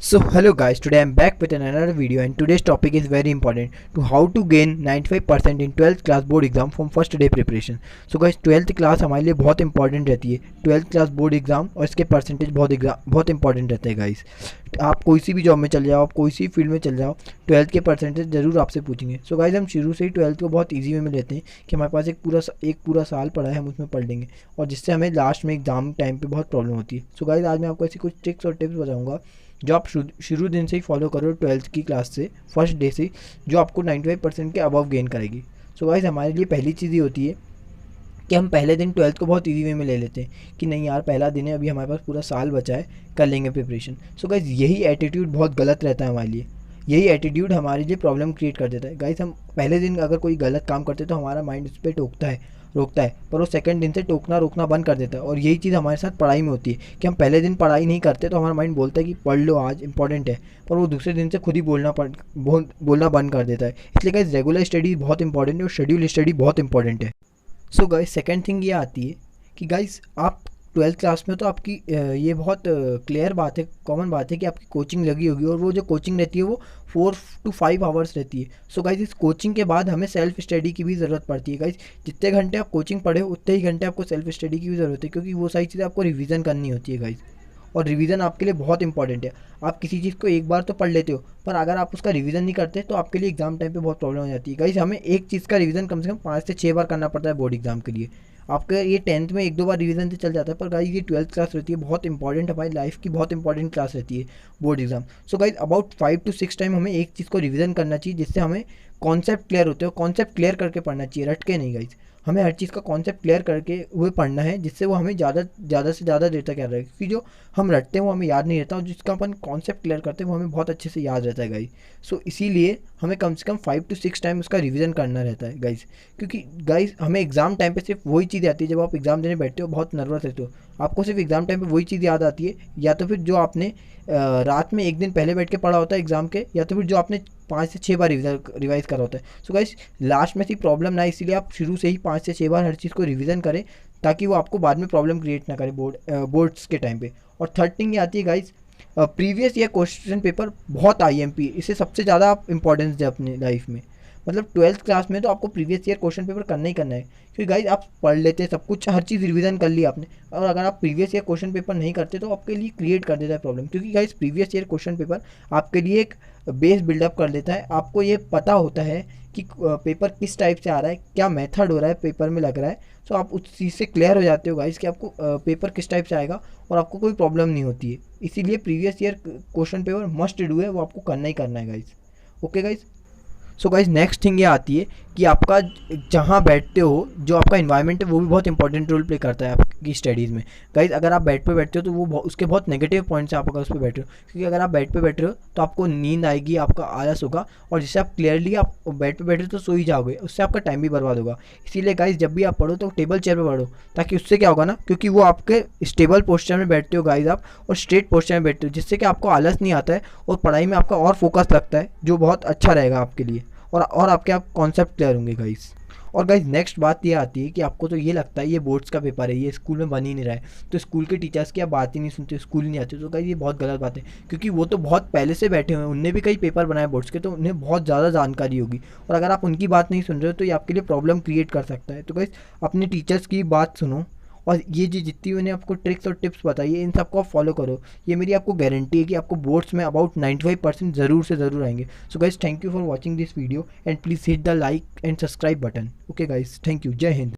So hello guys, today I'm back with another video and today's topic is very important to how to gain 95% in 12th class board exam from first day preparation. So guys 12th class हमारे लिए बहुत important रहती है, 12th class board exam और इसके percentage बहुत important रहते हैं गाइस। आप कोई सी भी जॉब में चल जाओ, आप कोई सी फील्ड में चल जाओ, 12th के परसेंटेज ज़रूर आपसे पूछेंगे। सो गाइस हम शुरू से ही 12th को बहुत ईजी वे में लेते हैं कि हमारे पास एक पूरा साल पड़ा है, हम उसमें पढ़ लेंगे और जिससे हमें लास्ट में एग्जाम टाइम पे बहुत प्रॉब्लम होती है। सो गाइस आज मैं आपको ऐसी कुछ ट्रिक्स और टिप्स बताऊंगा जो आप शुरू दिन से ही फॉलो करो 12th की क्लास से, फर्स्ट डे से, जो आपको 95% के अबव गेन करेगी। सो गाइस हमारे लिए पहली चीज़ ये होती है कि हम पहले दिन 12th को बहुत इजी वे में ले लेते हैं कि नहीं यार पहला दिन है, अभी हमारे पास पूरा साल बचा है, कर लेंगे प्रिपरेशन। सो गाइस यही एटीट्यूड बहुत गलत रहता है हमारे लिए, यही एटीट्यूड हमारे लिए प्रॉब्लम क्रिएट कर देता है। गाइस हम पहले दिन अगर कोई गलत काम करते हैं तो हमारा माइंड उस पर रोकता है, पर वो सेकंड दिन से रोकना बंद कर देता है। और यही चीज़ हमारे साथ पढ़ाई में होती है कि हम पहले दिन पढ़ाई नहीं करते तो हमारा माइंड बोलता है कि पढ़ लो आज इंपॉर्टेंट है, पर वो दूसरे दिन से खुद ही बोलना बंद कर देता है। इसलिए गाइस रेगुलर स्टडी बहुत इंपॉर्टेंट है और शेड्यूल स्टडी बहुत इंपॉर्टेंट है। सो गाइस सेकंड थिंग ये आती है कि गाइस आप 12th क्लास में तो आपकी ये बहुत क्लियर बात है, कॉमन बात है कि आपकी कोचिंग लगी होगी और वो जो कोचिंग रहती है वो 4 to 5 आवर्स रहती है। सो गाइस इस कोचिंग के बाद हमें सेल्फ स्टडी की भी ज़रूरत पड़ती है। गाइस जितने घंटे आप कोचिंग पढ़े उतने ही घंटे आपको सेल्फ स्टडी की भी ज़रूरत है, क्योंकि वो सारी चीज़ें आपको रिवीजन करनी होती है गाइस। और रिवीजन आपके लिए बहुत इंपॉर्टेंट है। आप किसी चीज़ को एक बार तो पढ़ लेते हो, पर अगर आप उसका रिवीजन नहीं करते तो आपके लिए एग्जाम टाइम पे बहुत प्रॉब्लम हो जाती है। गाइस हमें एक चीज़ का रिवीजन कम से कम 5 से 6 बार करना पड़ता है बोर्ड एग्जाम के लिए। आपका ये 10th में 1-2 बार रिवीजन से चल जाता है, पर गाइस ये 12th क्लास रहती है, बहुत इंपॉर्टेंट, हमारी लाइफ की बहुत इंपॉर्टेंट क्लास रहती है board exam. So guys about 5 to 6 time हमें एक चीज़ को रिवीजन करना चाहिए, जिससे हमें कॉन्सेप्ट क्लियर होते हो। कॉन्सेप्ट क्लियर करके पढ़ना चाहिए, रट के नहीं गाइस। हमें हर चीज़ का कॉन्सेप्ट क्लियर करके हुए पढ़ना है, जिससे वो हमें ज़्यादा से ज़्यादा देर तक याद रहे, क्योंकि जो हम रटते हैं वो हमें याद नहीं रहता और जिसका अपन कॉन्सेप्ट क्लियर करते हैं वो हमें बहुत अच्छे से याद रहता है गाइस। सो इसीलिए हमें कम से कम 5 to 6 टाइम उसका रिवीजन करना रहता है गाइस, क्योंकि गाइस हमें एग्जाम टाइम पे सिर्फ वही चीज़ आती है। जब आप एग्जाम देने बैठते हो बहुत नर्वस रहते हो, आपको सिर्फ एग्जाम टाइम पे वही चीज़ याद आती है, या तो फिर जो आपने रात में एक दिन पहले बैठ के पढ़ा होता है एग्जाम के, या तो फिर जो आपने 5 से 6 बार रिवाइज करा होता है। सो गाइस लास्ट में सी प्रॉब्लम ना, इसीलिए आप शुरू से ही 5 से 6 बार हर चीज़ को रिवीजन करें, ताकि वो आपको बाद में प्रॉब्लम क्रिएट ना करे बोर्ड्स के टाइम पे। और थर्ड थिंग ये आती है guys, previous year question paper बहुत IMP, इसे सबसे ज़्यादा आप इंपॉर्टेंस दें अपनी लाइफ में। मतलब 12th क्लास में तो आपको प्रीवियस ईयर क्वेश्चन पेपर करना ही करना है, क्योंकि गाइस आप पढ़ लेते हैं सब कुछ, हर चीज़ रिवीजन कर ली आपने, और अगर आप प्रीवियस ईयर क्वेश्चन पेपर नहीं करते तो आपके लिए क्रिएट कर देता है प्रॉब्लम। क्योंकि guys previous year question paper आपके लिए एक बेस बिल्डअप कर देता है। आपको ये पता होता है कि पेपर किस टाइप से आ रहा है, क्या मेथड हो रहा है पेपर में लग रहा है। सो आप उस चीज़ से क्लियर हो जाते हो गाइस कि आपको पेपर किस टाइप से आएगा और आपको कोई प्रॉब्लम नहीं होती है। इसीलिए previous year question paper must do है, वो आपको करना ही करना है guys. Okay guys. So guys next thing ये आती है कि आपका जहाँ बैठते हो, जो आपका इन्वायरमेंट है वो भी बहुत इंपॉर्टेंट रोल प्ले करता है आपकी स्टडीज़ में। गाइज अगर आप बेड पे बैठते हो तो वो उसके बहुत नेगेटिव पॉइंट्स हैं आप अगर उस पर बैठ रहे हो, क्योंकि अगर आप बेड पे बैठ रहे हो तो आपको नींद आएगी, आपका आलस होगा, और जिससे आप क्लियरली आप बेड पे बैठे हो तो सो ही जाओगे, उससे आपका टाइम भी बर्बाद होगा। इसीलिए गाइज जब भी आप पढ़ो तो टेबल चेयर पर पढ़ो, ताकि उससे क्या होगा ना, क्योंकि वो आपके स्टेबल पोस्चर में बैठते हो गाइज आप, और स्ट्रेट पोस्चर में बैठते हो, जिससे कि आपको आलस नहीं आता है और पढ़ाई में आपका और फोकस लगता है, जो बहुत अच्छा रहेगा आपके लिए, और आपके आप कॉन्सेप्ट क्लियर होंगे गाइस। और गाइस नेक्स्ट बात ये आती है कि आपको तो ये लगता है ये बोर्ड्स का पेपर है, ये स्कूल में बन ही नहीं रहा है, तो स्कूल के टीचर्स की आप बात ही नहीं सुनते, स्कूल नहीं आते। तो गाइस ये बहुत गलत बात है, क्योंकि वो तो बहुत पहले से बैठे हुए हैं, उनने भी कई पेपर बनाए बोर्ड्स के, तो उन्हें बहुत ज़्यादा जानकारी होगी, और अगर आप उनकी बात नहीं सुन रहे हो तो ये आपके लिए प्रॉब्लम क्रिएट कर सकता है। तो गाइस अपने टीचर्स की बात सुनो, और ये जो जितनी मैंने आपको ट्रिक्स और टिप्स बताई है इन सबको आप फॉलो करो। ये मेरी आपको गारंटी है कि आपको बोर्ड्स में अबाउट 95% ज़रूर से ज़रूर आएंगे। So guys thank you for watching this video and please hit the like and subscribe button. Okay guys, thank you, जय हिंद।